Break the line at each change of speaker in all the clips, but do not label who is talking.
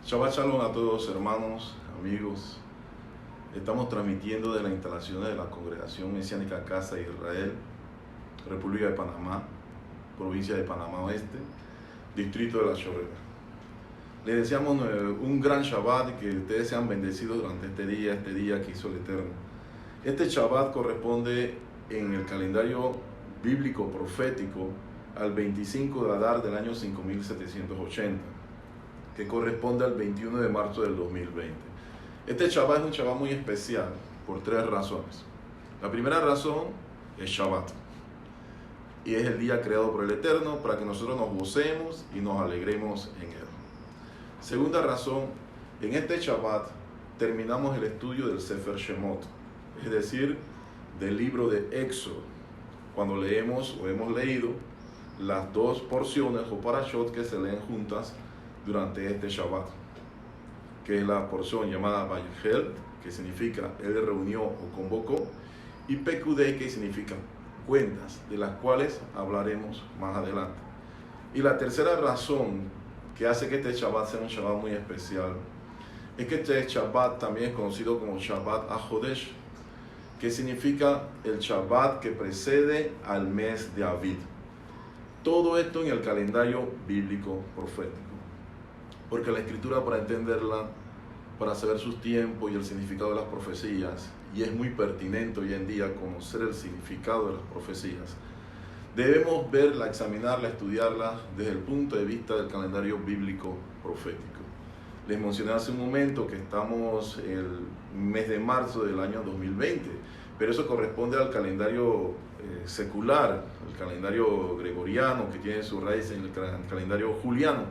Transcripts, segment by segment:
Shabbat Shalom a todos, hermanos, amigos. Estamos transmitiendo de las instalaciones de la Congregación Mesiánica Casa de Israel, República de Panamá, provincia de Panamá Oeste, distrito de La Chorrera. Les deseamos un gran Shabbat y que ustedes sean bendecidos durante este día que hizo el Eterno. Este Shabbat corresponde en el calendario bíblico profético al 25 de Adar del año 5780, que corresponde al 21 de marzo del 2020. Este Shabbat es un Shabbat muy especial por tres razones. La primera razón es Shabbat, y es el día creado por el Eterno para que nosotros nos gocemos y nos alegremos en él. Segunda razón, en este Shabbat terminamos el estudio del Sefer Shemot, es decir, del libro de Éxodo, cuando leemos o hemos leído las dos porciones o parashot que se leen juntas durante este Shabbat, que es la porción llamada Vayihel, que significa Él reunió o convocó, y Pekudei, que significa cuentas, de las cuales hablaremos más adelante. Y la tercera razón que hace que este Shabbat sea un Shabbat muy especial es que este Shabbat también es conocido como Shabbat HaChodesh, que significa el Shabbat que precede al mes de Aviv. Todo esto en el calendario bíblico profético, porque la Escritura, para entenderla, para saber sus tiempos y el significado de las profecías, y es muy pertinente hoy en día conocer el significado de las profecías, debemos verla, examinarla, estudiarla desde el punto de vista del calendario bíblico profético. Les mencioné hace un momento que estamos en el mes de marzo del año 2020, pero eso corresponde al calendario secular, el calendario gregoriano, que tiene su raíz en el calendario juliano.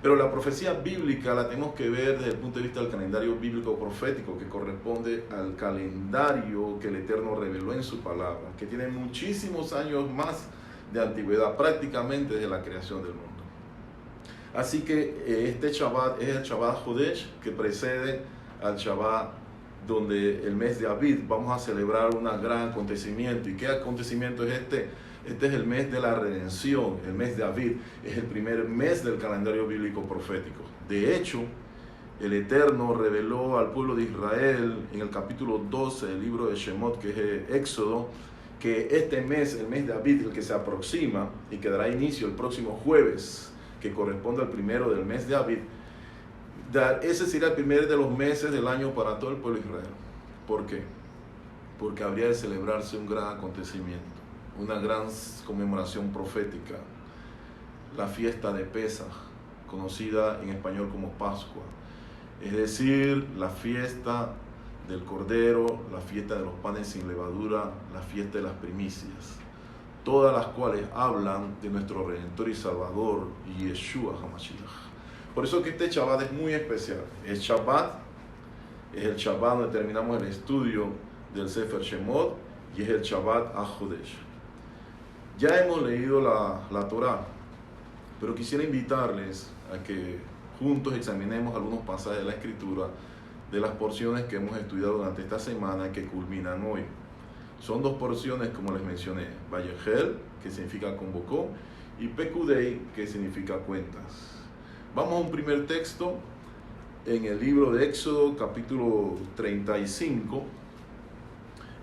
Pero la profecía bíblica la tenemos que ver desde el punto de vista del calendario bíblico profético, que corresponde al calendario que el Eterno reveló en su palabra, que tiene muchísimos años más de antigüedad, prácticamente desde la creación del mundo. Así que este Shabbat es el Shabbat Jodesh, que precede al Shabbat donde el mes de Aviv vamos a celebrar un gran acontecimiento. ¿Y qué acontecimiento es este? Este es el mes de la redención, el mes de Aviv, es el primer mes del calendario bíblico profético. De hecho, el Eterno reveló al pueblo de Israel en el capítulo 12 del libro de Shemot, que es Éxodo, que este mes, el mes de Aviv, el que se aproxima y que dará inicio el próximo jueves, que corresponde al primero del mes de Aviv, ese será el primer de los meses del año para todo el pueblo de Israel. ¿Por qué? Porque habría de celebrarse un gran acontecimiento, una gran conmemoración profética, la fiesta de Pesaj, conocida en español como Pascua, es decir, la fiesta del Cordero, la fiesta de los panes sin levadura, la fiesta de las primicias, todas las cuales hablan de nuestro Redentor y Salvador, Yeshua HaMashiach. Por eso que este Shabbat es muy especial. El Shabbat es el Shabbat donde terminamos el estudio del Sefer Shemot, y es el Shabbat HaChodesh. Ya hemos leído la Torá, pero quisiera invitarles a que juntos examinemos algunos pasajes de la Escritura, de las porciones que hemos estudiado durante esta semana y que culminan hoy. Son dos porciones, como les mencioné: Vayihel, que significa convocó, y Pekudei, que significa cuentas. Vamos a un primer texto en el libro de Éxodo, capítulo 35,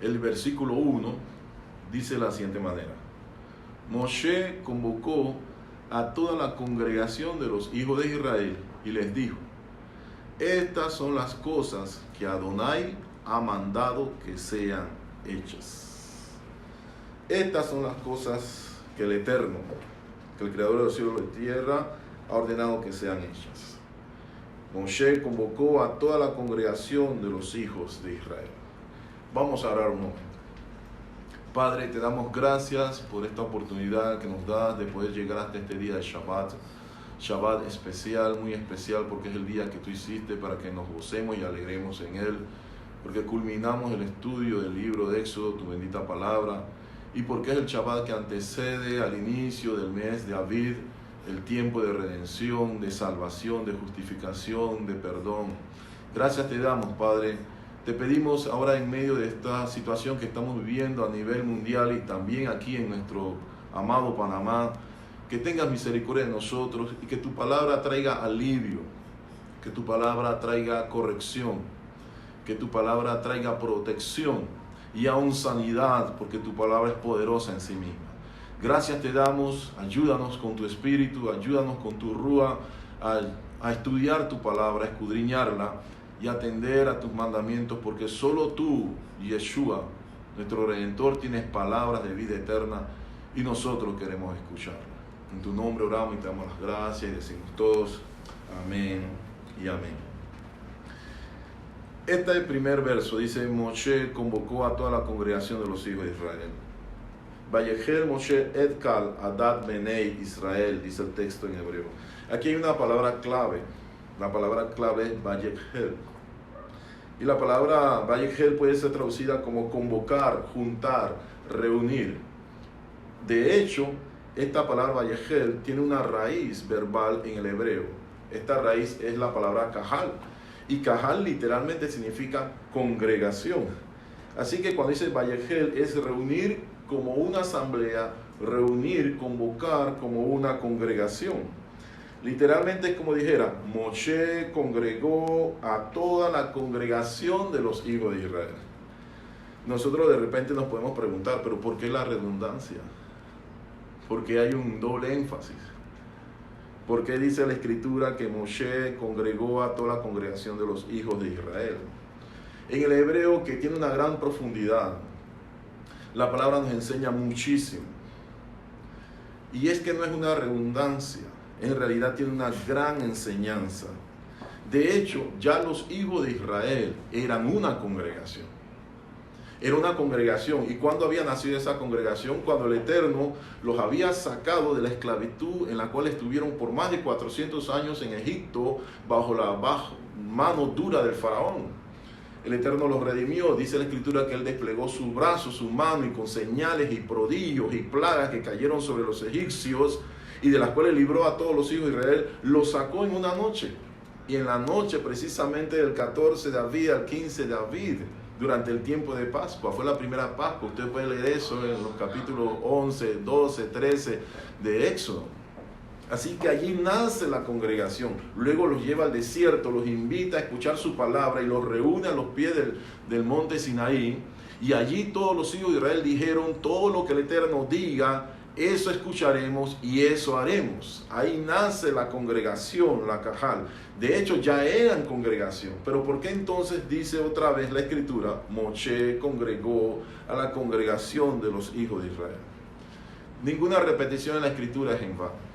el versículo 1, dice de la siguiente manera: Moshe convocó a toda la congregación de los hijos de Israel y les dijo: estas son las cosas que Adonai ha mandado que sean hechas. Estas son las cosas que el Eterno, que el Creador de los cielos y de la tierra, ha ordenado que sean hechas. Moshe convocó a toda la congregación de los hijos de Israel. Vamos a orar un momento. Padre, te damos gracias por esta oportunidad que nos das de poder llegar hasta este día de Shabbat. Shabbat especial, muy especial, porque es el día que tú hiciste para que nos gocemos y alegremos en él, porque culminamos el estudio del libro de Éxodo, tu bendita palabra, y porque es el Shabbat que antecede al inicio del mes de Aviv, el tiempo de redención, de salvación, de justificación, de perdón. Gracias te damos, Padre. Te pedimos ahora, en medio de esta situación que estamos viviendo a nivel mundial y también aquí en nuestro amado Panamá, que tengas misericordia de nosotros y que tu palabra traiga alivio, Que tu palabra traiga corrección, que tu palabra traiga protección y aún sanidad, porque tu palabra es poderosa en sí misma. Gracias te damos, ayúdanos con tu espíritu, ayúdanos con tu rúa a estudiar tu palabra, a escudriñarla y atender a tus mandamientos, porque solo tú, Yeshua, nuestro Redentor, tienes palabras de vida eterna y nosotros queremos escucharla. En tu nombre oramos y te damos las gracias y decimos todos amén y amén. Este es el primer verso, dice: Moshe convocó a toda la congregación de los hijos de Israel. Vayejel Moshe et kal adat benei Israel, dice el texto en hebreo. Aquí hay una palabra clave. La palabra clave es Vayejel. Y la palabra Vayejel puede ser traducida como convocar, juntar, reunir. De hecho, esta palabra Vayejel tiene una raíz verbal en el hebreo. Esta raíz es la palabra Kahal. Y Kahal literalmente significa congregación. Así que cuando dice Vayejel es reunir como una asamblea, reunir, convocar como una congregación. Literalmente es como dijera, Moshe congregó a toda la congregación de los hijos de Israel. Nosotros de repente nos podemos preguntar, pero ¿por qué la redundancia? ¿Por qué hay un doble énfasis? ¿Por qué dice la Escritura que Moshe congregó a toda la congregación de los hijos de Israel? En el hebreo, que tiene una gran profundidad, la palabra nos enseña muchísimo. Y es que no es una redundancia, en realidad tiene una gran enseñanza. De hecho, ya los hijos de Israel eran una congregación. Era una congregación. ¿Y cuándo había nacido esa congregación? Cuando el Eterno los había sacado de la esclavitud en la cual estuvieron por más de 400 años en Egipto bajo la mano dura del faraón. El Eterno los redimió. Dice la Escritura que Él desplegó su brazo, su mano, y con señales y prodigios y plagas que cayeron sobre los egipcios, y de las cuales libró a todos los hijos de Israel, los sacó en una noche. Y en la noche precisamente del 14 de Aviv al 15 de Aviv, durante el tiempo de Pascua, fue la primera Pascua. Usted puede leer eso en los capítulos 11, 12, 13 de Éxodo. Así que allí nace la congregación. Luego los lleva al desierto, los invita a escuchar su palabra y los reúne a los pies del monte Sinaí. Y allí todos los hijos de Israel dijeron: todo lo que el Eterno diga, eso escucharemos y eso haremos. Ahí nace la congregación, la Kahal. De hecho, ya eran congregación. Pero ¿por qué entonces dice otra vez la Escritura: Moshe congregó a la congregación de los hijos de Israel? Ninguna repetición en la Escritura es en vano.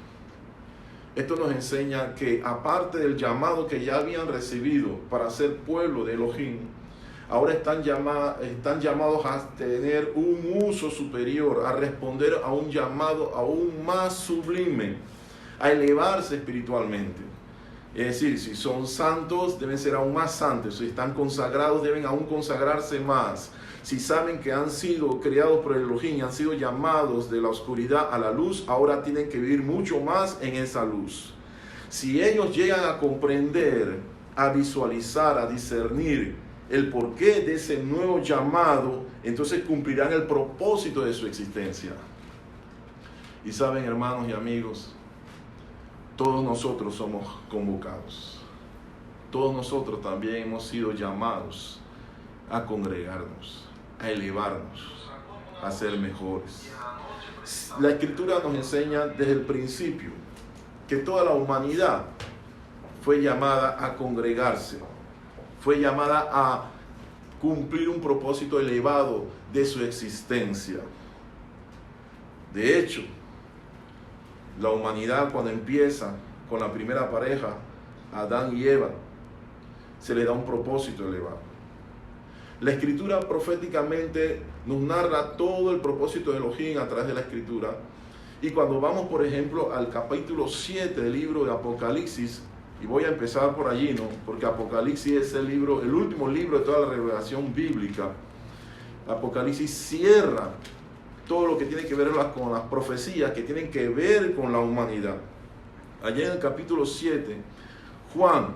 Esto nos enseña que aparte del llamado que ya habían recibido para ser pueblo de Elohim, ahora están llamados a tener un uso superior, a responder a un llamado aún más sublime, a elevarse espiritualmente. Es decir, si son santos, deben ser aún más santos. Si están consagrados, deben aún consagrarse más. Si saben que han sido creados por el Elohim, han sido llamados de la oscuridad a la luz, ahora tienen que vivir mucho más en esa luz. Si ellos llegan a comprender, a visualizar, a discernir el porqué de ese nuevo llamado, entonces cumplirán el propósito de su existencia. Y saben, hermanos y amigos, todos nosotros somos convocados. Todos nosotros también hemos sido llamados a congregarnos, a elevarnos, a ser mejores. La Escritura nos enseña desde el principio que toda la humanidad fue llamada a congregarse, fue llamada a cumplir un propósito elevado de su existencia. De hecho, la humanidad, cuando empieza con la primera pareja, Adán y Eva, se le da un propósito elevado. La Escritura proféticamente nos narra todo el propósito de Elohim a través de la Escritura. Y cuando vamos, por ejemplo, al capítulo 7 del libro de Apocalipsis, y voy a empezar por allí, ¿no? Porque Apocalipsis es el último libro de toda la revelación bíblica. Apocalipsis cierra todo lo que tiene que ver con las profecías que tienen que ver con la humanidad. Allá en el capítulo 7, Juan,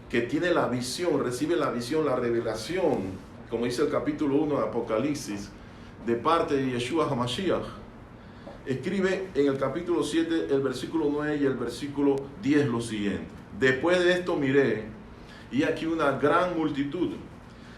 que tiene la visión, recibe la visión, la revelación, como dice el capítulo 1 de Apocalipsis, de parte de Yeshua HaMashiach, escribe en el capítulo 7, el versículo 9 y el versículo 10 lo siguiente. Después de esto miré, y aquí una gran multitud,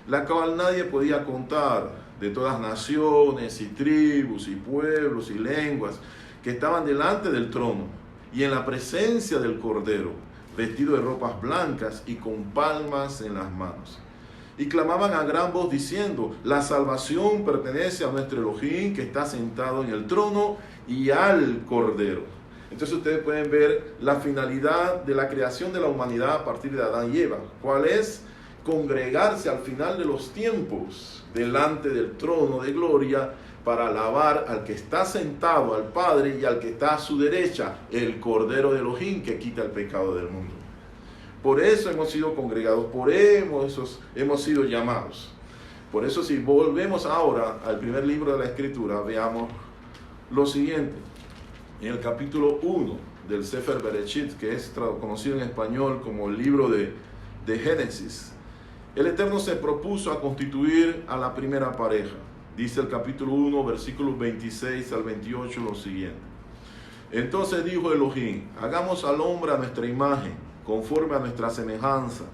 la cual nadie podía contar, de todas naciones y tribus y pueblos y lenguas, que estaban delante del trono y en la presencia del Cordero, vestidos de ropas blancas y con palmas en las manos. Y clamaban a gran voz diciendo: la salvación pertenece a nuestro Elohim, que está sentado en el trono, y al Cordero. Entonces ustedes pueden ver la finalidad de la creación de la humanidad a partir de Adán y Eva. ¿Cuál es? Congregarse al final de los tiempos delante del trono de gloria para alabar al que está sentado, al Padre, y al que está a su derecha, el Cordero de Elohim, que quita el pecado del mundo. Por eso hemos sido congregados, por eso hemos sido llamados. Por eso, si volvemos ahora al primer libro de la Escritura, veamos lo siguiente. En el capítulo 1 del Sefer Bereshit, que es conocido en español como el libro de Génesis, el Eterno se propuso a constituir a la primera pareja. Dice el capítulo 1, versículos 26 al 28 lo siguiente. Entonces dijo Elohim: hagamos al hombre a nuestra imagen, conforme a nuestra semejanza,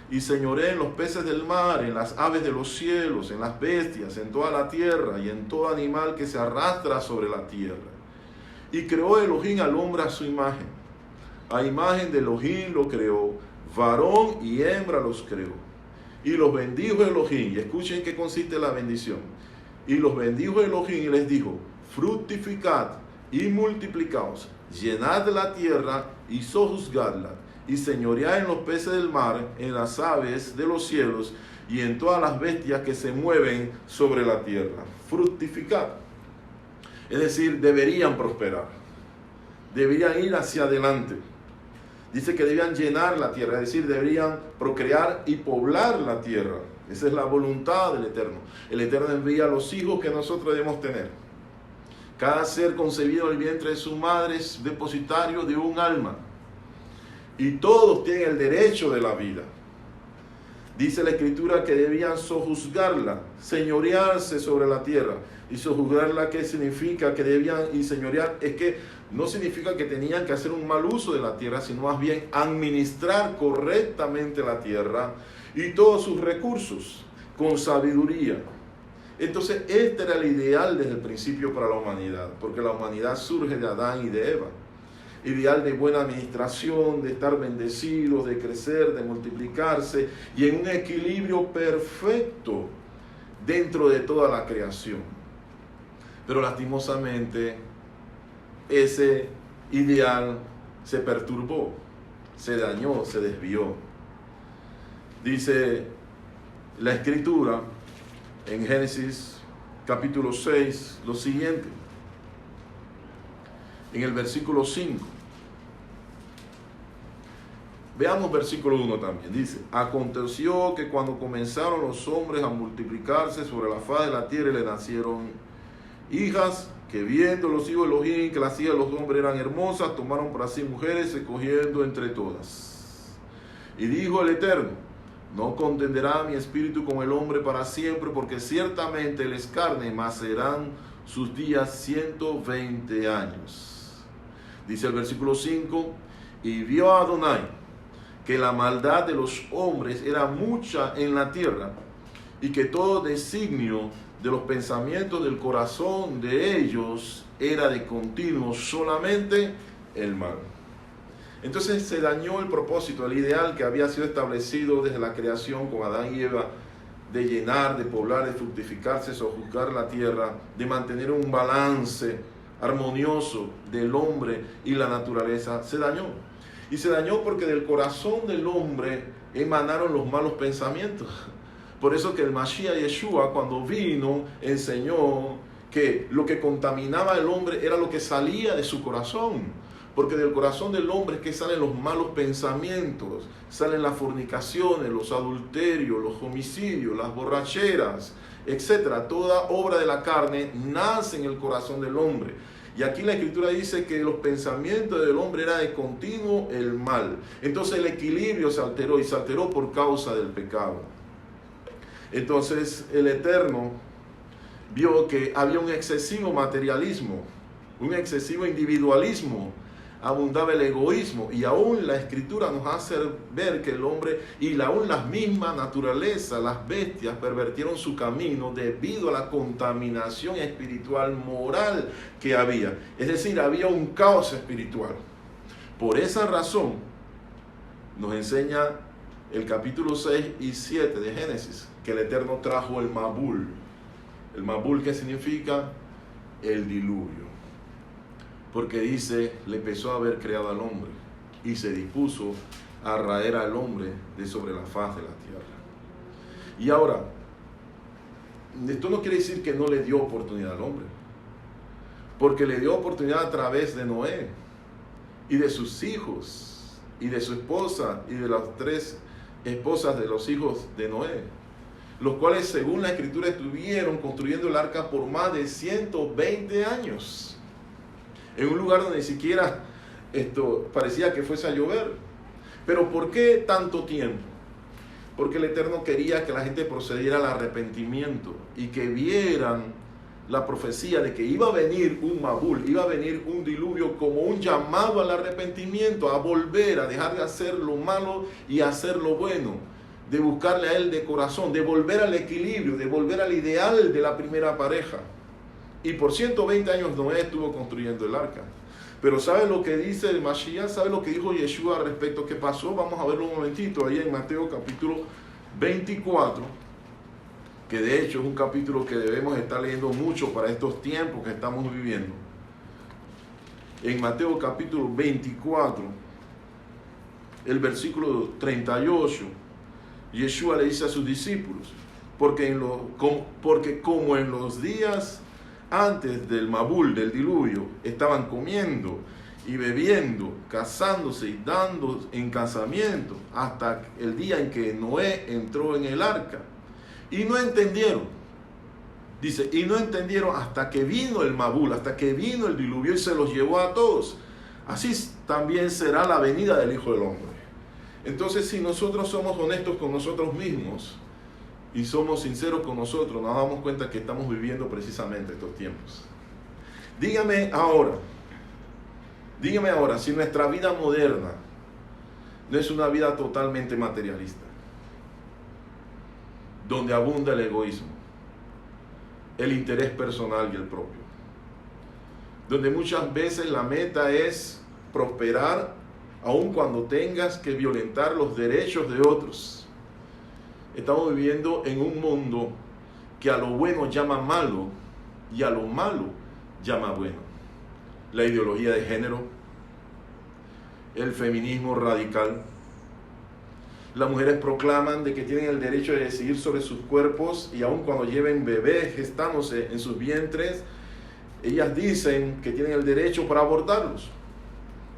y señoree en los peces del mar, en las aves de los cielos, en las bestias, en toda la tierra, y en todo animal que se arrastra sobre la tierra. Y creó Elohim al hombre a su imagen. A imagen de Elohim lo creó, varón y hembra los creó. Y los bendijo Elohim, y escuchen qué consiste la bendición. Y los bendijo Elohim y les dijo: fructificad y multiplicaos, llenad la tierra y sojuzgadla, y señoread en los peces del mar, en las aves de los cielos, y en todas las bestias que se mueven sobre la tierra. Fructificad. Es decir, deberían prosperar, deberían ir hacia adelante. Dice que debían llenar la tierra, es decir, deberían procrear y poblar la tierra. Esa es la voluntad del Eterno. El Eterno envía a los hijos que nosotros debemos tener. Cada ser concebido en el vientre de su madre es depositario de un alma. Y todos tienen el derecho de la vida. Dice la Escritura que debían sojuzgarla, señorearse sobre la tierra. Y sojuzgarla, ¿qué significa? Que debían, y señorear, es que no significa que tenían que hacer un mal uso de la tierra, sino más bien administrar correctamente la tierra y todos sus recursos con sabiduría. Entonces, este era el ideal desde el principio para la humanidad, porque la humanidad surge de Adán y de Eva. Ideal de buena administración, de estar bendecidos, de crecer, de multiplicarse y en un equilibrio perfecto dentro de toda la creación. Pero lastimosamente ese ideal se perturbó, se dañó, se desvió. Dice la Escritura en Génesis capítulo 6 lo siguiente, en el versículo 5. Veamos versículo 1 también. Dice: aconteció que cuando comenzaron los hombres a multiplicarse sobre la faz de la tierra, le nacieron hijas, que viendo los hijos de Elohim que las hijas de los hombres eran hermosas, tomaron para sí mujeres, escogiendo entre todas. Y dijo el Eterno: no contenderá mi espíritu con el hombre para siempre, porque ciertamente él es carne, mas serán sus días 120 años. Dice el versículo 5: y vio a Adonai que la maldad de los hombres era mucha en la tierra, y que todo designio de los pensamientos del corazón de ellos era de continuo solamente el mal. Entonces se dañó el propósito, el ideal que había sido establecido desde la creación con Adán y Eva, de llenar, de poblar, de fructificarse, sojuzgar la tierra, de mantener un balance armonioso del hombre y la naturaleza. Se dañó. Y se dañó porque del corazón del hombre emanaron los malos pensamientos. Por eso que el Mashiach Yeshua, cuando vino, enseñó que lo que contaminaba al hombre era lo que salía de su corazón. Porque del corazón del hombre es que salen los malos pensamientos, salen las fornicaciones, los adulterios, los homicidios, las borracheras, etc. Toda obra de la carne nace en el corazón del hombre. Y aquí la Escritura dice que los pensamientos del hombre eran de continuo el mal. Entonces el equilibrio se alteró, y se alteró por causa del pecado. Entonces el Eterno vio que había un excesivo materialismo, un excesivo individualismo abundaba el egoísmo, y aún la Escritura nos hace ver que el hombre y aún las mismas naturalezas, las bestias, pervertieron su camino debido a la contaminación espiritual moral que había. Es decir, había un caos espiritual. Por esa razón nos enseña el capítulo 6 y 7 de Génesis que el Eterno trajo el Mabul. El Mabul, ¿qué significa? El diluvio. Porque dice, le empezó a haber creado al hombre y se dispuso a raer al hombre de sobre la faz de la tierra. Y ahora, esto no quiere decir que no le dio oportunidad al hombre, porque le dio oportunidad a través de Noé y de sus hijos y de su esposa y de las 3 esposas de los hijos de Noé, los cuales según la Escritura estuvieron construyendo el arca por más de 120 años. En un lugar donde ni siquiera parecía que fuese a llover. Pero ¿por qué tanto tiempo? Porque el Eterno quería que la gente procediera al arrepentimiento y que vieran la profecía de que iba a venir un Mabul, iba a venir un diluvio como un llamado al arrepentimiento, a volver, a dejar de hacer lo malo y a hacer lo bueno, de buscarle a Él de corazón, de volver al equilibrio, de volver al ideal de la primera pareja. Y por 120 años Noé estuvo construyendo el arca. Pero ¿sabe lo que dice el Mashiach? ¿Sabe lo que dijo Yeshua al respecto? ¿Qué pasó? Vamos a verlo un momentito ahí en Mateo capítulo 24, que de hecho es un capítulo que debemos estar leyendo mucho para estos tiempos que estamos viviendo. En Mateo capítulo 24, el versículo 38, Yeshua le dice a sus discípulos, porque como en los días antes del Mabul, del diluvio, estaban comiendo y bebiendo, casándose y dando en casamiento, hasta el día en que Noé entró en el arca. Y no entendieron. Dice, y no entendieron hasta que vino el Mabul, hasta que vino el diluvio y se los llevó a todos. Así también será la venida del Hijo del Hombre. Entonces, si nosotros somos honestos con nosotros mismos, y somos sinceros con nosotros, nos damos cuenta que estamos viviendo precisamente estos tiempos. Dígame ahora, si nuestra vida moderna no es una vida totalmente materialista, donde abunda el egoísmo, el interés personal y el propio, donde muchas veces la meta es prosperar, aun cuando tengas que violentar los derechos de otros. Estamos viviendo en un mundo que a lo bueno llama malo y a lo malo llama bueno. La ideología de género, el feminismo radical. Las mujeres proclaman de que tienen el derecho de decidir sobre sus cuerpos y aun cuando lleven bebés gestándose en sus vientres, ellas dicen que tienen el derecho para abortarlos,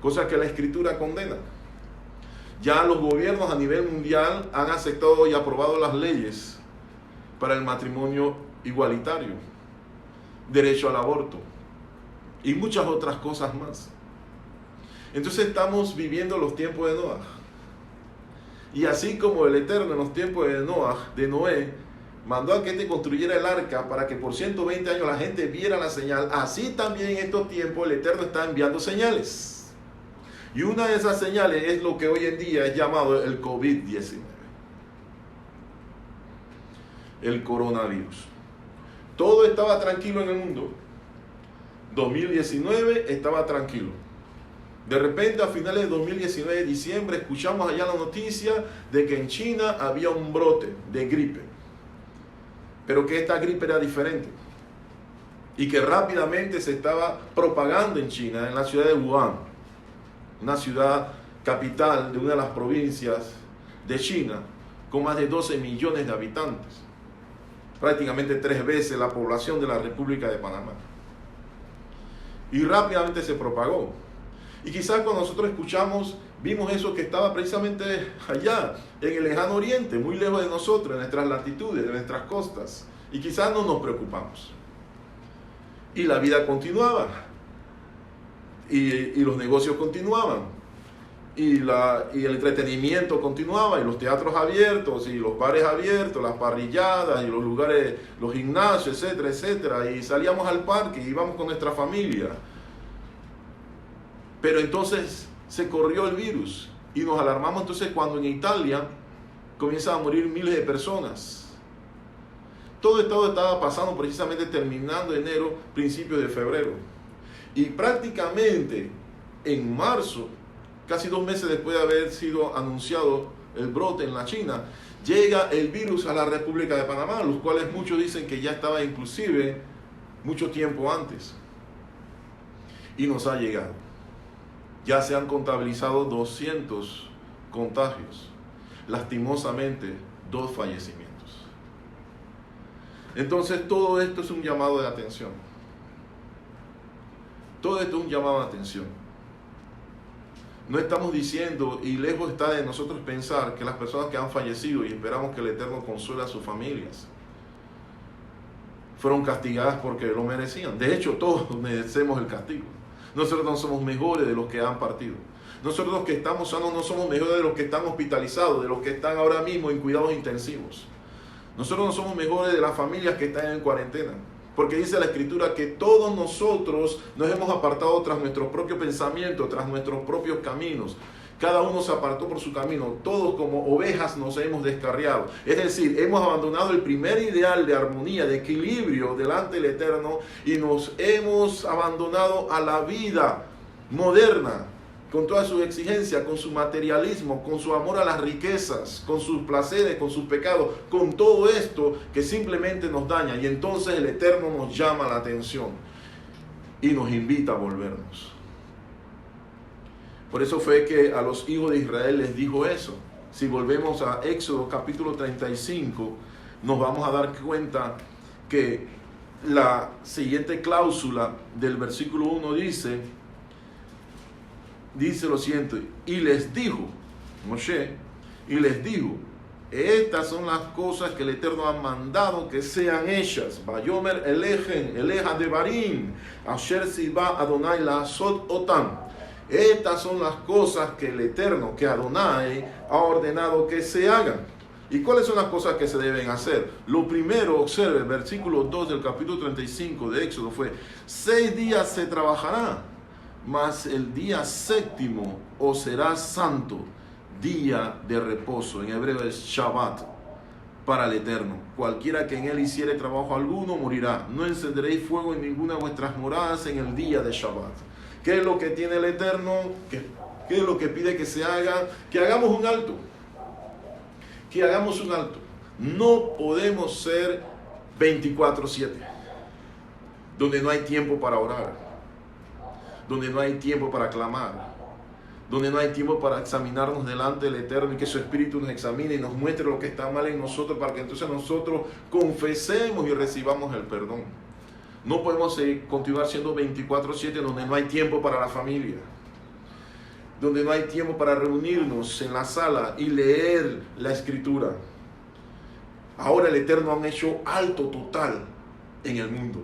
cosa que la Escritura condena. Ya los gobiernos a nivel mundial han aceptado y aprobado las leyes para el matrimonio igualitario, derecho al aborto y muchas otras cosas más. Entonces estamos viviendo los tiempos de Noé. Y así como el Eterno en los tiempos de Noé mandó a que te construyera el arca para que por 120 años la gente viera la señal, así también en estos tiempos el Eterno está enviando señales. Y una de esas señales es lo que hoy en día es llamado el COVID-19. El coronavirus. Todo estaba tranquilo en el mundo. 2019 estaba tranquilo. De repente a finales de 2019, diciembre, escuchamos allá la noticia de que en China había un brote de gripe. Pero que esta gripe era diferente. Y que rápidamente se estaba propagando en China, en la ciudad de Wuhan, una ciudad capital de una de las provincias de China, con más de 12 millones de habitantes, prácticamente 3 veces la población de la República de Panamá. Y rápidamente se propagó. Y quizás cuando nosotros escuchamos, vimos eso que estaba precisamente allá, en el lejano oriente, muy lejos de nosotros, en nuestras latitudes, de nuestras costas. Y quizás no nos preocupamos. Y la vida continuaba. Y los negocios continuaban, y el entretenimiento continuaba, y los teatros abiertos, y los bares abiertos, las parrilladas, y los lugares, los gimnasios, etcétera, etcétera, y salíamos al parque, y íbamos con nuestra familia. Pero entonces se corrió el virus y nos alarmamos entonces cuando en Italia comienzan a morir miles de personas. Todo esto estaba pasando precisamente terminando enero, principios de febrero. Y prácticamente en marzo, casi 2 meses después de haber sido anunciado el brote en la China, llega el virus a la República de Panamá, los cuales muchos dicen que ya estaba inclusive mucho tiempo antes. Y nos ha llegado. Ya se han contabilizado 200 contagios. Lastimosamente, 2 fallecimientos. Entonces, todo esto es un llamado de atención. Todo esto es un llamado de atención. No estamos diciendo, y lejos está de nosotros pensar, que las personas que han fallecido, y esperamos que el Eterno consuele a sus familias, fueron castigadas porque lo merecían. De hecho, todos merecemos el castigo. Nosotros no somos mejores de los que han partido. Nosotros los que estamos sanos no somos mejores de los que están hospitalizados, de los que están ahora mismo en cuidados intensivos. Nosotros no somos mejores de las familias que están en cuarentena. Porque dice la Escritura que todos nosotros nos hemos apartado tras nuestro propio pensamiento, tras nuestros propios caminos. Cada uno se apartó por su camino. Todos como ovejas nos hemos descarriado. Es decir, hemos abandonado el primer ideal de armonía, de equilibrio delante del Eterno y nos hemos abandonado a la vida moderna, con todas sus exigencias, con su materialismo, con su amor a las riquezas, con sus placeres, con sus pecados, con todo esto que simplemente nos daña. Y entonces el Eterno nos llama la atención y nos invita a volvernos. Por eso fue que a los hijos de Israel les dijo eso. Si volvemos a Éxodo capítulo 35, nos vamos a dar cuenta que la siguiente cláusula del versículo 1 dice lo siguiente: y les dijo Moshe, y les dijo, estas son las cosas que el Eterno ha mandado que sean hechas. Vayomer elejen, eleja de Barim, asher siba Adonai la asot otam. Estas son las cosas que el Eterno, que Adonai ha ordenado que se hagan. ¿Y cuáles son las cosas que se deben hacer? Lo primero, observe, el versículo 2 del capítulo 35 de Éxodo fue: 6 días se trabajará, mas el día 7º os será santo, día de reposo. En hebreo es Shabbat, para el Eterno. Cualquiera que en él hiciere trabajo alguno morirá. No encenderéis fuego en ninguna de vuestras moradas en el día de Shabbat. ¿Qué es lo que tiene el Eterno? ¿Qué es lo que pide que se haga? Que hagamos un alto. Que hagamos un alto. No podemos ser 24/7, donde no hay tiempo para orar, donde no hay tiempo para clamar, donde no hay tiempo para examinarnos delante del Eterno y que su Espíritu nos examine y nos muestre lo que está mal en nosotros, para que entonces nosotros confesemos y recibamos el perdón. No podemos continuar siendo 24/7 donde no hay tiempo para la familia, donde no hay tiempo para reunirnos en la sala y leer la Escritura. Ahora el Eterno ha hecho alto total en el mundo.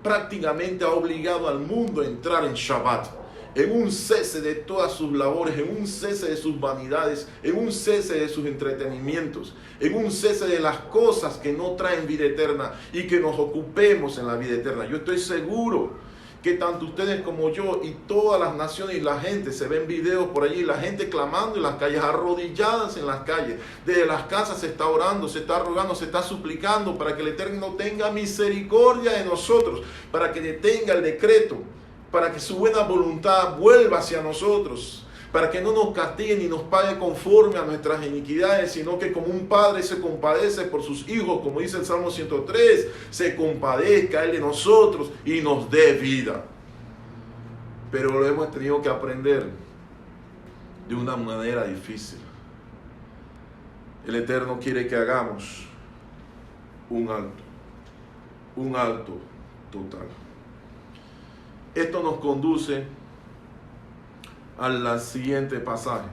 Prácticamente ha obligado al mundo a entrar en Shabbat, en un cese de todas sus labores, en un cese de sus vanidades, en un cese de sus entretenimientos, en un cese de las cosas que no traen vida eterna y que nos ocupemos en la vida eterna. Yo estoy seguro que tanto ustedes como yo y todas las naciones y la gente, se ven videos por allí, la gente clamando en las calles, arrodilladas en las calles, desde las casas se está orando, se está rogando, se está suplicando para que el Eterno tenga misericordia de nosotros, para que detenga el decreto, para que su buena voluntad vuelva hacia nosotros, para que no nos castigue ni nos pague conforme a nuestras iniquidades, sino que como un padre se compadece por sus hijos, como dice el Salmo 103, se compadezca Él de nosotros y nos dé vida. Pero lo hemos tenido que aprender de una manera difícil. El Eterno quiere que hagamos un alto total. Esto nos conduce al siguiente pasaje.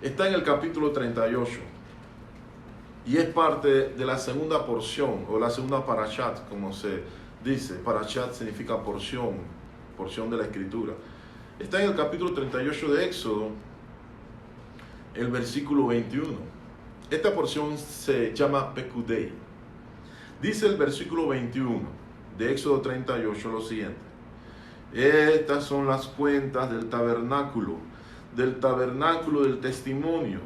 Está en el capítulo 38 y es parte de la segunda porción o la segunda parashat, como se dice. Parashat significa porción de la Escritura. Está en el capítulo 38 de Éxodo, el versículo 21. Esta porción se llama Pekudei. Dice el versículo 21 de Éxodo 38 lo siguiente: Estas son las cuentas del tabernáculo del testimonio,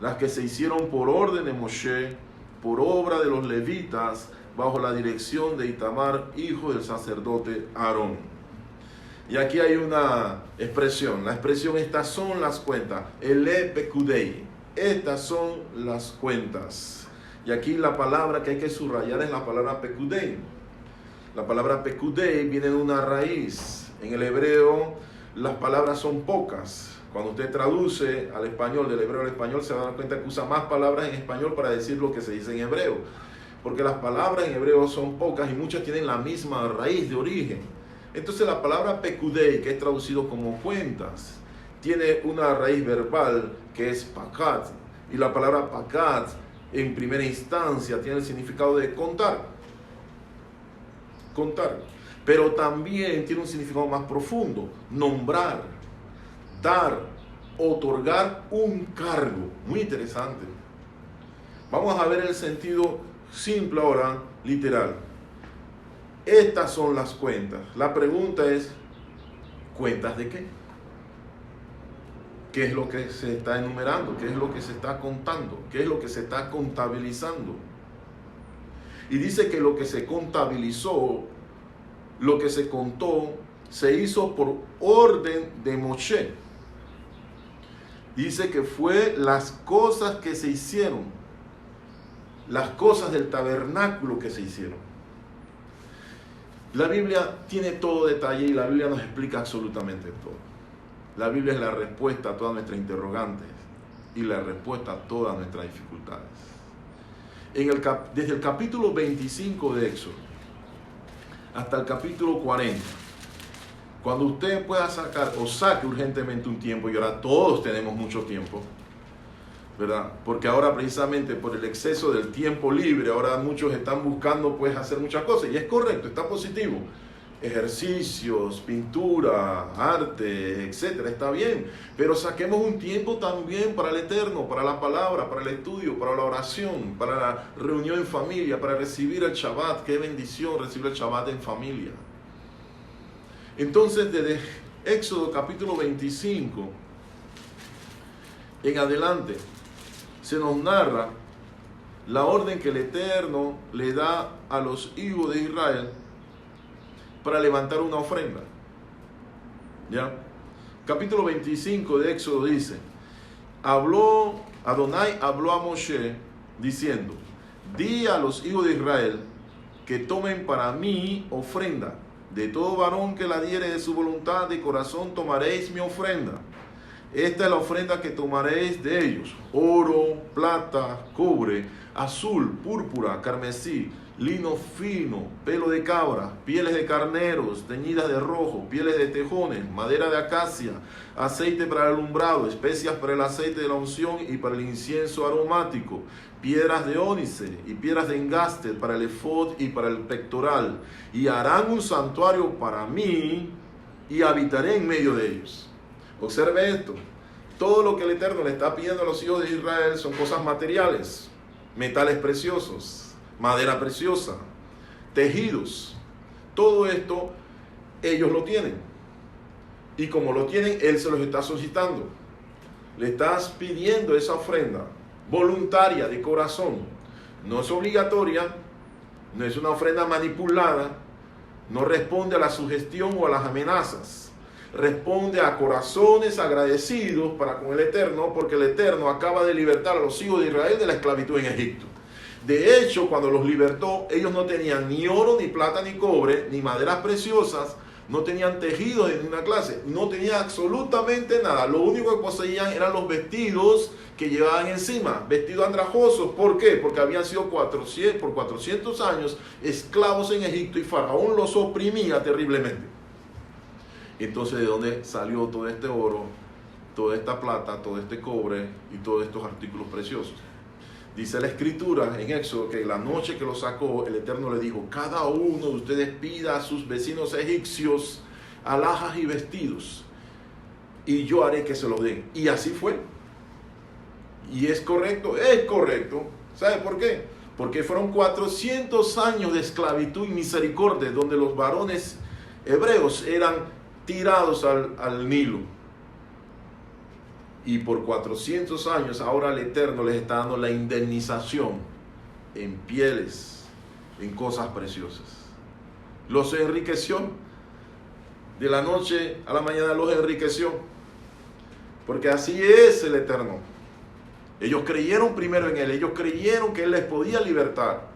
las que se hicieron por orden de Moshe, por obra de los levitas, bajo la dirección de Itamar, hijo del sacerdote Aarón. Y aquí hay una expresión, la expresión estas son las cuentas, ele pekudei, estas son las cuentas. Y aquí la palabra que hay que subrayar es la palabra pekudei. La palabra pekudei viene de una raíz. En el hebreo las palabras son pocas. Cuando usted traduce al español, del hebreo al español, se va a dar cuenta que usa más palabras en español para decir lo que se dice en hebreo. Porque las palabras en hebreo son pocas y muchas tienen la misma raíz de origen. Entonces la palabra pekudei, que es traducido como cuentas, tiene una raíz verbal que es pakat. Y la palabra pakat, en primera instancia, tiene el significado de contar. Contar. Pero también tiene un significado más profundo, nombrar, dar, otorgar un cargo. Muy interesante. Vamos a ver el sentido simple ahora, literal. Estas son las cuentas. La pregunta es, ¿cuentas de qué? ¿Qué es lo que se está enumerando? ¿Qué es lo que se está contando? ¿Qué es lo que se está contabilizando? Y dice que lo que se contabilizó, lo que se contó, se hizo por orden de Moshe. Dice que fue las cosas que se hicieron, las cosas del tabernáculo que se hicieron. La Biblia tiene todo detalle y la Biblia nos explica absolutamente todo. La Biblia es la respuesta a todas nuestras interrogantes y la respuesta a todas nuestras dificultades. Desde el capítulo 25 de Éxodo hasta el capítulo 40, cuando usted pueda sacar o saque urgentemente un tiempo, y ahora todos tenemos mucho tiempo, ¿verdad? Porque ahora precisamente por el exceso del tiempo libre, ahora muchos están buscando pues hacer muchas cosas, y es correcto, está positivo. Ejercicios, pintura, arte, etcétera, está bien, pero saquemos un tiempo también para el Eterno, para la palabra, para el estudio, para la oración, para la reunión en familia, para recibir el Shabbat. Qué bendición recibir el Shabbat en familia. Entonces, desde Éxodo capítulo 25 en adelante, se nos narra la orden que el Eterno le da a los hijos de Israel para levantar una ofrenda. ¿Ya? Capítulo 25 de Éxodo dice, Adonai habló a Moshe diciendo, di a los hijos de Israel que tomen para mí ofrenda. De todo varón que la diere de su voluntad de corazón tomaréis mi ofrenda. Esta es la ofrenda que tomaréis de ellos: oro, plata, cobre, azul, púrpura, carmesí, lino fino, pelo de cabra, pieles de carneros teñidas de rojo, pieles de tejones, madera de acacia, aceite para el alumbrado, especias para el aceite de la unción y para el incienso aromático, piedras de ónice y piedras de engaste para el efod y para el pectoral. Y harán un santuario para mí y habitaré en medio de ellos. Observe esto. Todo lo que el Eterno le está pidiendo a los hijos de Israel son cosas materiales, metales preciosos, madera preciosa, tejidos. Todo esto ellos lo tienen. Y como lo tienen, Él se los está solicitando. Le estás pidiendo esa ofrenda voluntaria, de corazón. No es obligatoria, no es una ofrenda manipulada, no responde a la sugestión o a las amenazas. Responde a corazones agradecidos para con el Eterno, porque el Eterno acaba de libertar a los hijos de Israel de la esclavitud en Egipto. De hecho, cuando los libertó, ellos no tenían ni oro, ni plata, ni cobre, ni maderas preciosas, no tenían tejidos de ninguna clase, no tenían absolutamente nada. Lo único que poseían eran los vestidos que llevaban encima, vestidos andrajosos. ¿Por qué? Porque habían sido por 400 años esclavos en Egipto y Faraón los oprimía terriblemente. Entonces, ¿de dónde salió todo este oro, toda esta plata, todo este cobre y todos estos artículos preciosos? Dice la Escritura en Éxodo que la noche que lo sacó, el Eterno le dijo: cada uno de ustedes pida a sus vecinos egipcios alhajas y vestidos, y yo haré que se los den. Y así fue. Y es correcto. ¿Sabe por qué? Porque fueron 400 años de esclavitud y misericordia, donde los varones hebreos eran tirados al Nilo. Y por 400 años ahora el Eterno les está dando la indemnización en pieles, en cosas preciosas. Los enriqueció. De la noche a la mañana los enriqueció. Porque así es el Eterno. Ellos creyeron primero en Él. Ellos creyeron que Él les podía libertar,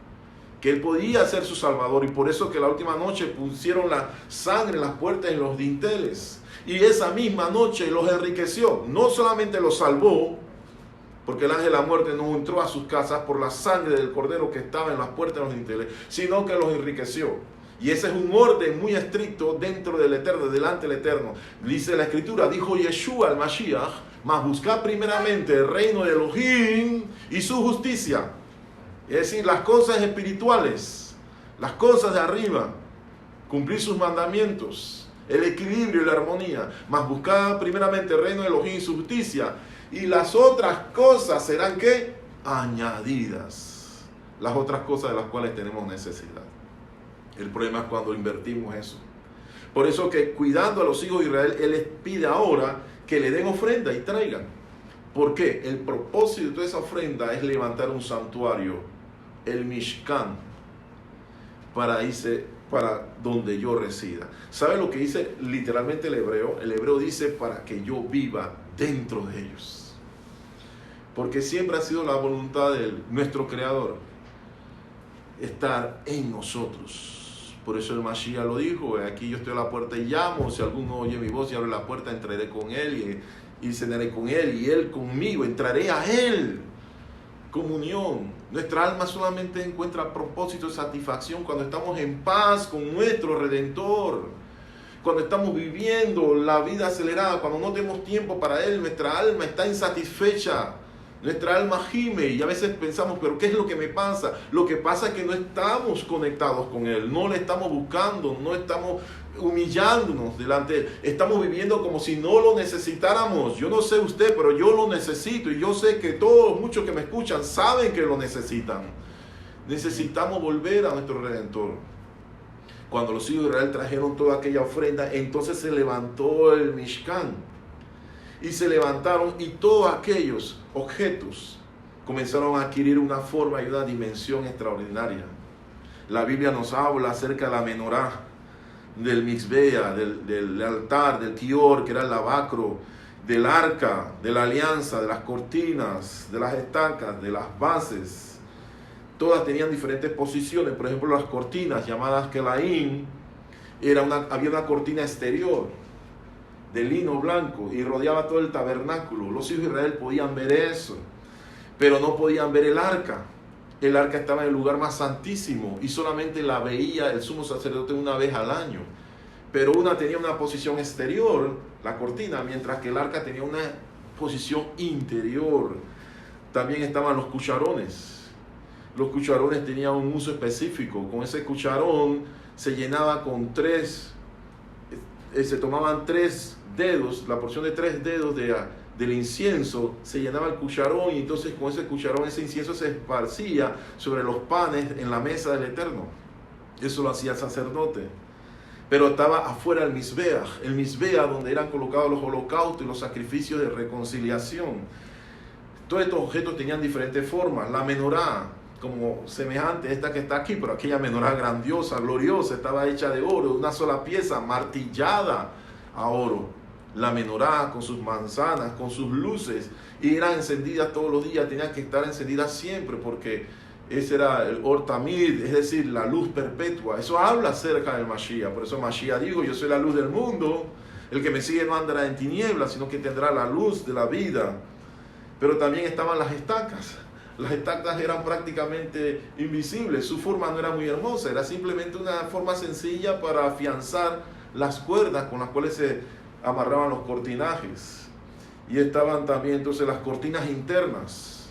que Él podía ser su Salvador. Y por eso que la última noche pusieron la sangre en las puertas, en los dinteles. Y esa misma noche los enriqueció. No solamente los salvó, porque el ángel de la muerte no entró a sus casas por la sangre del cordero que estaba en las puertas de los dinteles, sino que los enriqueció. Y ese es un orden muy estricto dentro del Eterno, delante del Eterno. Dice la Escritura, dijo Yeshua al Mashiach, mas buscad primeramente el reino de Elohim y su justicia. Es decir, las cosas espirituales, las cosas de arriba, cumplir sus mandamientos, el equilibrio y la armonía. Mas buscad primeramente el reino de Elohim y su justicia. Y las otras cosas serán, ¿qué? Añadidas. Las otras cosas de las cuales tenemos necesidad. El problema es cuando invertimos eso. Por eso que cuidando a los hijos de Israel, Él les pide ahora que le den ofrenda y traigan. ¿Por qué? El propósito de esa ofrenda es levantar un santuario, el Mishkan, para donde yo resida. ¿Sabe lo que dice literalmente el hebreo? El hebreo dice para que yo viva dentro de ellos. Porque siempre ha sido la voluntad de nuestro Creador estar en nosotros. Por eso el Mashiach lo dijo, aquí yo estoy a la puerta y llamo, si alguno oye mi voz y abre la puerta, entraré con él y cenaré con él y él conmigo, entraré a él. Comunión. Nuestra alma solamente encuentra propósito y satisfacción cuando estamos en paz con nuestro Redentor, cuando estamos viviendo la vida acelerada, cuando no tenemos tiempo para Él, nuestra alma está insatisfecha. Nuestra alma gime y a veces pensamos, pero ¿qué es lo que me pasa? Lo que pasa es que no estamos conectados con Él, no le estamos buscando, no estamos humillándonos delante de Él. Estamos viviendo como si no lo necesitáramos. Yo no sé usted, pero yo lo necesito y yo sé que todos, muchos que me escuchan, saben que lo necesitan. Necesitamos volver a nuestro Redentor. Cuando los hijos de Israel trajeron toda aquella ofrenda, entonces se levantó el Mishkan. Y se levantaron y todos aquellos objetos comenzaron a adquirir una forma y una dimensión extraordinaria. La Biblia nos habla acerca de la menorá, del mixbea, del altar, del kior, que era el lavacro, del arca, de la alianza, de las cortinas, de las estacas, de las bases. Todas tenían diferentes posiciones. Por ejemplo, las cortinas llamadas kelaim, había una cortina exterior de lino blanco y rodeaba todo el tabernáculo. Los hijos de Israel podían ver eso, pero no podían ver el arca. El arca estaba en el lugar más santísimo y solamente la veía el sumo sacerdote una vez al año. Pero una tenía una posición exterior, la cortina, mientras que el arca tenía una posición interior. También estaban los cucharones. Los cucharones tenían un uso específico. Con ese cucharón se llenaba con se tomaban 3 dedos, la porción de 3 dedos del incienso, se llenaba el cucharón y entonces con ese cucharón ese incienso se esparcía sobre los panes en la mesa del Eterno. Eso lo hacía el sacerdote. Pero estaba afuera el misbea donde eran colocados los holocaustos y los sacrificios de reconciliación. Todos estos objetos tenían diferentes formas. La menorá, como semejante a esta que está aquí, pero aquella menorá grandiosa, gloriosa, estaba hecha de oro, una sola pieza, martillada a oro. La menorá con sus manzanas, con sus luces, y eran encendidas todos los días, tenían que estar encendidas siempre, porque ese era el Or Tamid, es decir, la luz perpetua. Eso habla acerca del Mashiach. Por eso Mashiach dijo, yo soy la luz del mundo, el que me sigue no andará en tinieblas, sino que tendrá la luz de la vida. Pero también estaban las estacas. Las estacas eran prácticamente invisibles, su forma no era muy hermosa, era simplemente una forma sencilla para afianzar las cuerdas con las cuales se amarraban los cortinajes. Y estaban también entonces las cortinas internas,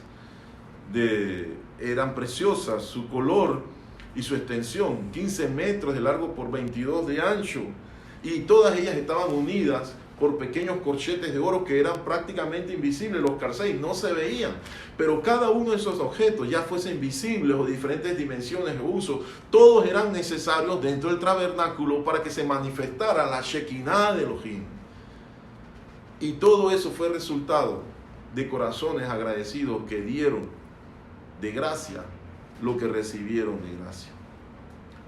eran preciosas, su color y su extensión, 15 metros de largo por 22 de ancho, y todas ellas estaban unidas por pequeños corchetes de oro que eran prácticamente invisibles. Los calcéis no se veían, pero cada uno de esos objetos, ya fuesen visibles o de diferentes dimensiones de uso, todos eran necesarios dentro del tabernáculo para que se manifestara la Shekinah de Elohim. Y todo eso fue resultado de corazones agradecidos que dieron de gracia lo que recibieron de gracia.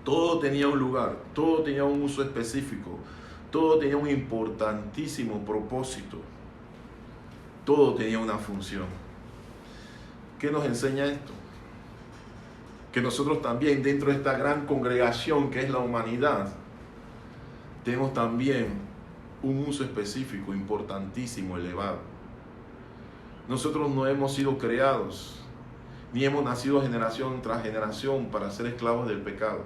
Todo tenía un lugar, todo tenía un uso específico, todo tenía un importantísimo propósito, todo tenía una función. ¿Qué nos enseña esto? Que nosotros también, dentro de esta gran congregación que es la humanidad, tenemos también un uso específico, importantísimo, elevado. Nosotros no hemos sido creados, ni hemos nacido generación tras generación para ser esclavos del pecado,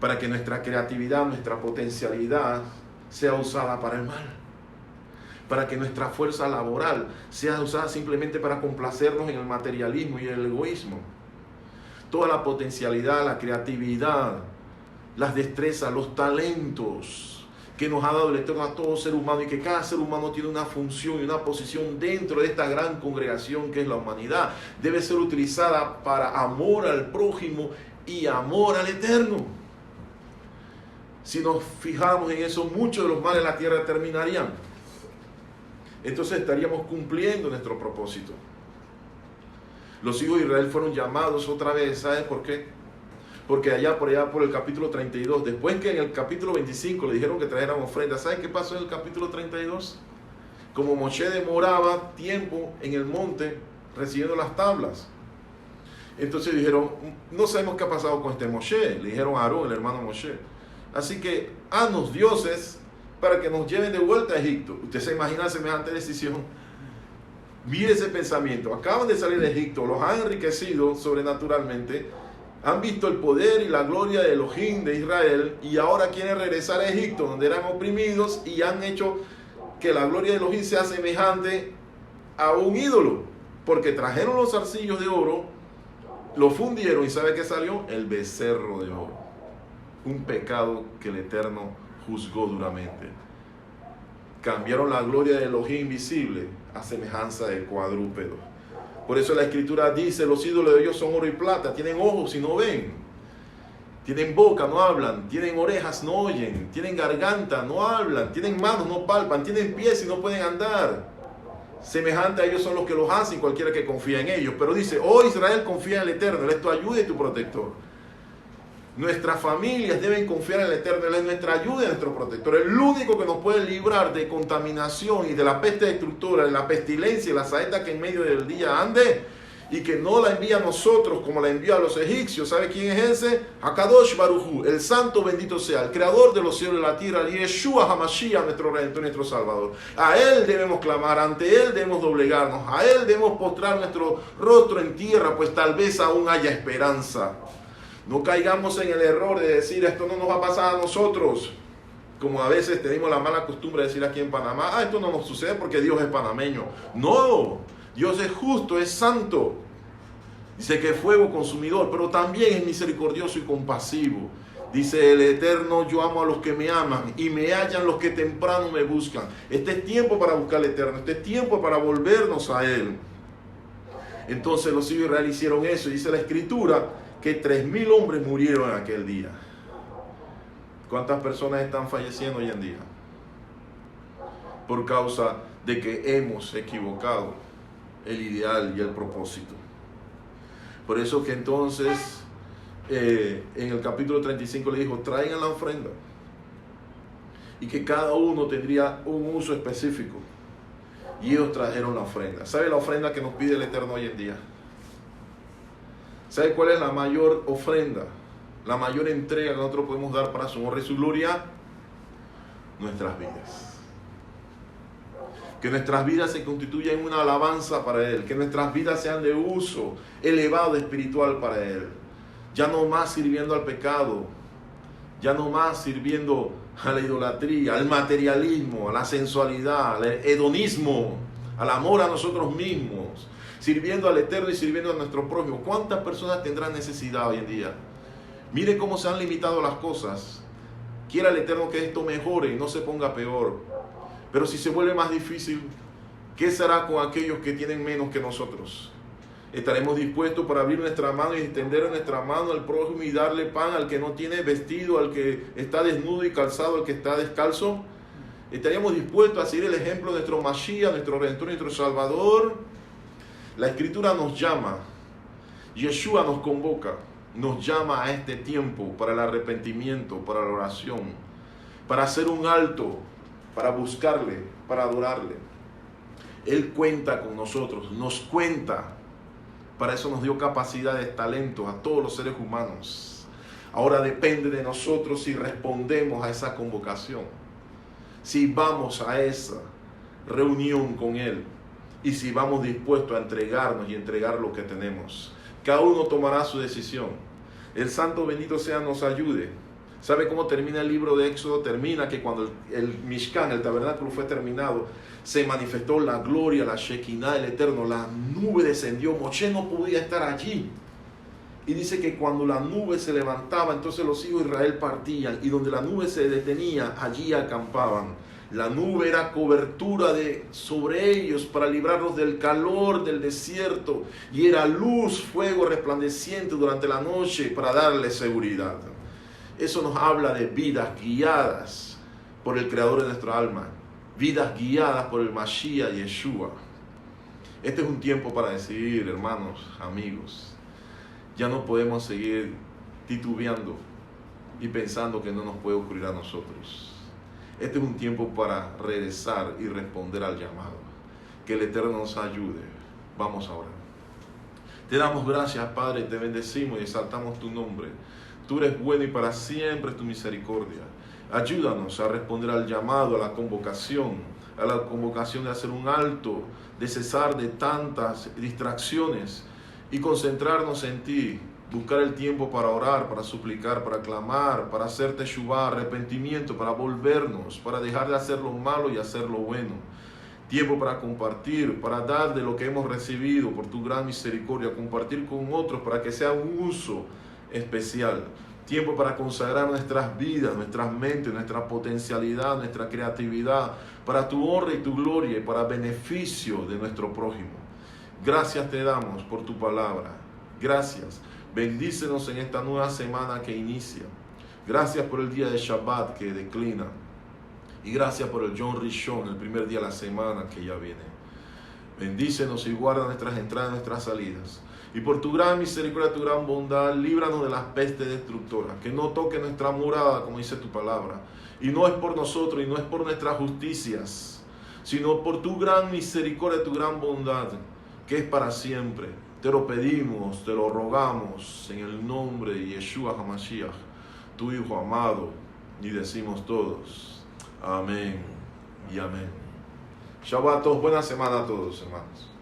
para que nuestra creatividad, nuestra potencialidad sea usada para el mal, para que nuestra fuerza laboral sea usada simplemente para complacernos en el materialismo y el egoísmo. Toda la potencialidad, la creatividad, las destrezas, los talentos que nos ha dado el Eterno a todo ser humano, y que cada ser humano tiene una función y una posición dentro de esta gran congregación que es la humanidad, debe ser utilizada para amor al prójimo y amor al Eterno. Si nos fijáramos en eso, muchos de los males de la tierra terminarían. Entonces estaríamos cumpliendo nuestro propósito. Los hijos de Israel fueron llamados otra vez, ¿sabes por qué? Porque por allá por el capítulo 32, después que en el capítulo 25 le dijeron que trajeran ofrendas, ¿sabes qué pasó en el capítulo 32? Como Moshe demoraba tiempo en el monte recibiendo las tablas, entonces dijeron, no sabemos qué ha pasado con este Moshe, le dijeron a Aarón, el hermano Moshe, así que haznos dioses para que nos lleven de vuelta a Egipto. ¿Usted se imagina semejante decisión? Mire ese pensamiento, acaban de salir de Egipto, los han enriquecido sobrenaturalmente, han visto el poder y la gloria de Elohim de Israel, y ahora quieren regresar a Egipto, donde eran oprimidos, y han hecho que la gloria de Elohim sea semejante a un ídolo, porque trajeron los zarcillos de oro, lo fundieron, y ¿sabe qué salió? El becerro de oro. Un pecado que el Eterno juzgó duramente. Cambiaron la gloria de Elohim visible a semejanza de cuadrúpedos. Por eso la Escritura dice, los ídolos de Dios son oro y plata, tienen ojos y no ven, tienen boca, no hablan, tienen orejas, no oyen, tienen garganta, no hablan, tienen manos, no palpan, tienen pies y no pueden andar. Semejante a ellos son los que los hacen, cualquiera que confía en ellos. Pero dice, oh Israel, confía en el Eterno, Él es tu ayuda y tu protector. Nuestras familias deben confiar en el Eterno, Él es nuestra ayuda y nuestro protector. El único que nos puede librar de contaminación y de la peste destructora, de la pestilencia y la saeta que en medio del día ande, y que no la envía a nosotros como la envió a los egipcios. ¿Sabe quién es ese? Hakadosh Baruj Hu, el santo bendito sea, el creador de los cielos y la tierra, y Yeshua HaMashiach, nuestro Redentor, nuestro Salvador. A Él debemos clamar, ante Él debemos doblegarnos, a Él debemos postrar nuestro rostro en tierra, pues tal vez aún haya esperanza. No caigamos en el error de decir, esto no nos va a pasar a nosotros, como a veces tenemos la mala costumbre de decir aquí en Panamá, esto no nos sucede porque Dios es panameño. No, Dios es justo, es santo. Dice que es fuego consumidor, pero también es misericordioso y compasivo. Dice el Eterno, yo amo a los que me aman y me hallan los que temprano me buscan. Este es tiempo para buscar al Eterno, este es tiempo para volvernos a Él. Entonces los hijos de Israel hicieron eso, y dice la Escritura que 3,000 hombres murieron en aquel día. ¿Cuántas personas están falleciendo hoy en día? Por causa de que hemos equivocado el ideal y el propósito. Por eso que entonces en el capítulo 35 le dijo, traigan la ofrenda, y que cada uno tendría un uso específico, y ellos trajeron la ofrenda. ¿Sabe la ofrenda que nos pide el Eterno hoy en día? ¿Sabe cuál es la mayor ofrenda, la mayor entrega que nosotros podemos dar para su honra y su gloria? Nuestras vidas. Que nuestras vidas se constituyan en una alabanza para Él, que nuestras vidas sean de uso elevado espiritual para Él. Ya no más sirviendo al pecado, ya no más sirviendo a la idolatría, al materialismo, a la sensualidad, al hedonismo, al amor a nosotros mismos, sirviendo al Eterno y sirviendo a nuestro prójimo. ¿Cuántas personas tendrán necesidad hoy en día? Mire cómo se han limitado las cosas. Quiera el Eterno que esto mejore y no se ponga peor. Pero si se vuelve más difícil, ¿qué será con aquellos que tienen menos que nosotros? ¿Estaremos dispuestos para abrir nuestra mano y extender nuestra mano al prójimo y darle pan al que no tiene vestido, al que está desnudo y calzado, al que está descalzo? ¿Estaríamos dispuestos a seguir el ejemplo de nuestro Mashiach, nuestro Redentor, nuestro Salvador? La Escritura nos llama, Yeshua nos convoca, nos llama a este tiempo para el arrepentimiento, para la oración, para hacer un alto, para buscarle, para adorarle. Él cuenta con nosotros, nos cuenta. Para eso nos dio capacidades, talentos a todos los seres humanos. Ahora depende de nosotros si respondemos a esa convocación, si vamos a esa reunión con Él y si vamos dispuestos a entregarnos y entregar lo que tenemos. Cada uno tomará su decisión. El Santo bendito sea nos ayude. ¿Sabe cómo termina el libro de Éxodo? Termina que cuando el Mishkan, el tabernáculo, fue terminado, se manifestó la gloria, la Shekinah del Eterno, la nube descendió, Moshe no podía estar allí. Y dice que cuando la nube se levantaba, entonces los hijos de Israel partían, y donde la nube se detenía, allí acampaban. La nube era cobertura sobre ellos para librarlos del calor del desierto, y era luz, fuego resplandeciente durante la noche para darles seguridad. Eso nos habla de vidas guiadas por el Creador de nuestra alma, vidas guiadas por el Mashiach Yeshua. Este es un tiempo para decidir, hermanos, amigos. Ya no podemos seguir titubeando y pensando que no nos puede ocurrir a nosotros. Este es un tiempo para regresar y responder al llamado. Que el Eterno nos ayude. Vamos a orar. Te damos gracias, Padre, te bendecimos y exaltamos tu nombre. Tú eres bueno y para siempre es tu misericordia. Ayúdanos a responder al llamado, a la convocación de hacer un alto, de cesar de tantas distracciones y concentrarnos en ti, buscar el tiempo para orar, para suplicar, para clamar, para hacer teshuvá, arrepentimiento, para volvernos, para dejar de hacer lo malo y hacer lo bueno. Tiempo para compartir, para dar de lo que hemos recibido por tu gran misericordia, compartir con otros para que sea un uso especial. Tiempo para consagrar nuestras vidas, nuestras mentes, nuestra potencialidad, nuestra creatividad, para tu honra y tu gloria y para beneficio de nuestro prójimo. Gracias te damos por tu palabra. Gracias. Bendícenos en esta nueva semana que inicia. Gracias por el día de Shabbat que declina. Y gracias por el Yom Rishon, el primer día de la semana que ya viene. Bendícenos y guarda nuestras entradas y nuestras salidas. Y por tu gran misericordia, tu gran bondad, líbranos de las pestes destructoras. Que no toque nuestra morada, como dice tu palabra. Y no es por nosotros y no es por nuestras justicias, sino por tu gran misericordia, tu gran bondad, que es para siempre. Te lo pedimos, te lo rogamos en el nombre de Yeshua HaMashiach, tu Hijo amado, y decimos todos, amén y amén. Shabbat, buena semana a todos, hermanos.